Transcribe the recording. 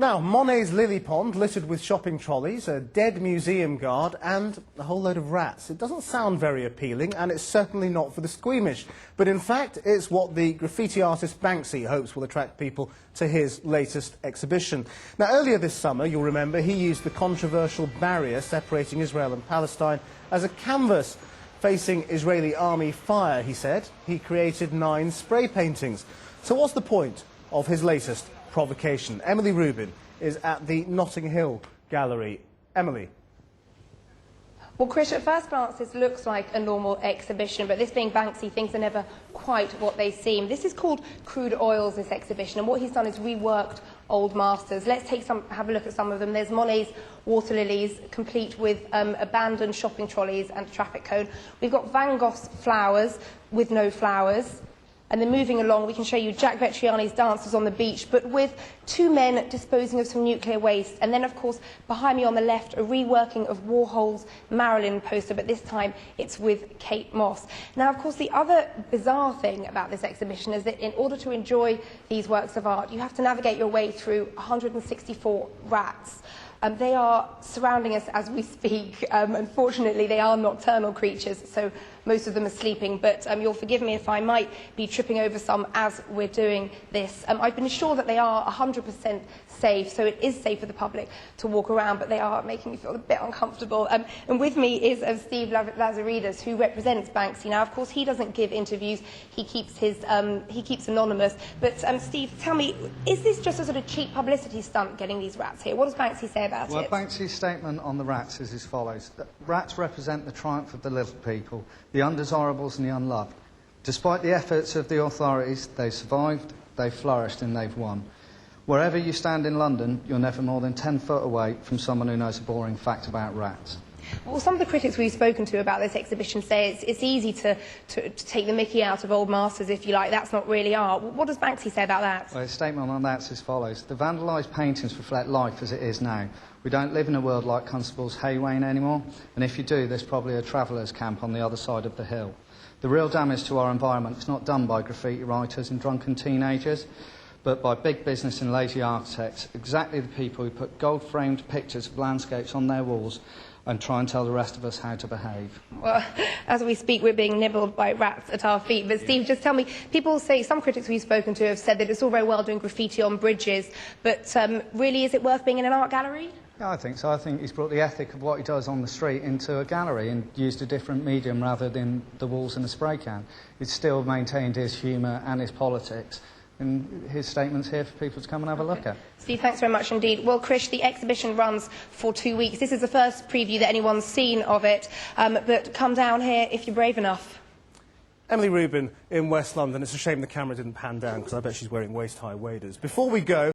Now, Monet's lily pond littered with shopping trolleys, a dead museum guard and a whole load of rats. It doesn't sound very appealing, and it's certainly not for the squeamish. But in fact, it's what the graffiti artist Banksy hopes will attract people to his latest exhibition. Now, earlier this summer, you'll remember, he used the controversial barrier separating Israel and Palestine as a canvas facing Israeli army fire, he said. He created 9 spray paintings. So what's the point of his latest provocation? Emily Rubin is at the Notting Hill Gallery. Emily. Well, Chris, at first glance, this looks like a normal exhibition, but this being Banksy, things are never quite what they seem. This is called Crude Oils, this exhibition, and what he's done is reworked old masters. Let's have a look at some of them. There's Monet's water lilies, complete with abandoned shopping trolleys and a traffic cone. We've got Van Gogh's flowers with no flowers. And then moving along, we can show you Jack Vettriani's Dancers on the Beach, but with 2 men disposing of some nuclear waste. And then, of course, behind me on the left, a reworking of Warhol's Marilyn poster, but this time it's with Kate Moss. Now, of course, the other bizarre thing about this exhibition is that in order to enjoy these works of art, you have to navigate your way through 164 rats. They are surrounding us as we speak. Unfortunately, they are nocturnal creatures, so most of them are sleeping, but you'll forgive me if I might be tripping over some as we're doing this. I've been assured that they are 100% safe, so it is safe for the public to walk around, but they are making me feel a bit uncomfortable. And with me is Steve Lazaridis, who represents Banksy. Now, of course, he doesn't give interviews. He keeps anonymous. But Steve, tell me, is this just a sort of cheap publicity stunt getting these rats here? What does Banksy say about it? Well, Banksy's statement on the rats is as follows. Rats represent the triumph of the little people, the undesirables and the unloved. Despite the efforts of the authorities, they survived, they flourished and they've won. Wherever you stand in London, you're never more than 10 foot away from someone who knows a boring fact about rats. Well, some of the critics we've spoken to about this exhibition say it's easy to take the mickey out of old masters, if you like. That's not really art. What does Banksy say about that? Well, his statement on that is as follows. The vandalised paintings reflect life as it is now. We don't live in a world like Constable's Haywayne anymore, and if you do, there's probably a travellers' camp on the other side of the hill. The real damage to our environment is not done by graffiti writers and drunken teenagers, but by big business and lazy architects, exactly the people who put gold-framed pictures of landscapes on their walls and try and tell the rest of us how to behave. Well, as we speak, we're being nibbled by rats at our feet. But Steve, just tell me, people say, some critics we've spoken to have said that it's all very well doing graffiti on bridges, but really, is it worth being in an art gallery? Yeah, I think so. I think he's brought the ethic of what he does on the street into a gallery and used a different medium rather than the walls and a spray can. He's still maintained his humour and his politics. And his statement's here for people to come and have a look at. Steve, thanks very much indeed. Well, Krish, the exhibition runs for 2 weeks. This is the first preview that anyone's seen of it, but come down here if you're brave enough. Emily Rubin in West London. It's a shame the camera didn't pan down, because I bet she's wearing waist-high waders. Before we go...